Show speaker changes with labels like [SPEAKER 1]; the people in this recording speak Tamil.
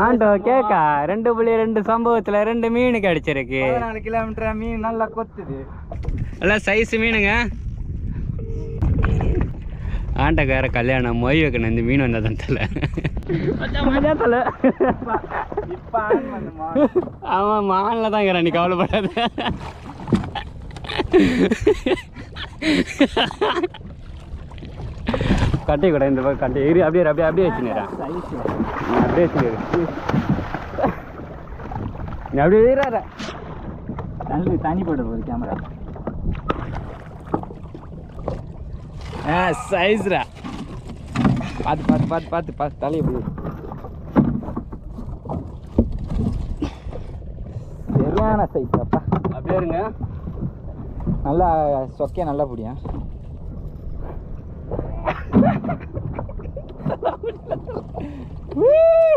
[SPEAKER 1] ஆண்டோ கேக்கா 2.2 சம்பவத்துல 2 மீன் கிடைச்சிருக்கு.
[SPEAKER 2] 14 கிலோமீட்டர் மீன் நல்லா கொத்துது.
[SPEAKER 1] நல்லா சைஸ் மீனுங்க. ஆண்டக்கார கல்யாணம் மொய் வைக்கணும் இந்த மீன் வந்ததான் தலை. தலை ஆமாம் மானில் தான் இருக்கிறான், நீ கவலைப்படாத. கட்டி கூட இந்த பக்கம் கட்டி ஏறி அப்படியே அப்படியே அப்படியே வச்சுக்கிறேன். அப்படியே வச்சுக்கிறேன். நீ அப்படியே ஏறாத
[SPEAKER 2] தண்ணி போட போகுது கேமரா.
[SPEAKER 1] சைஸ்ரா
[SPEAKER 2] பார்த்து பார்த்து பார்த்து பார்த்து பார்த்து தலையை போய் சரியான சைஸ் அப்பா.
[SPEAKER 1] அப்படியே இருங்க.
[SPEAKER 2] நல்லா சொக்கையா நல்லா பிடியா.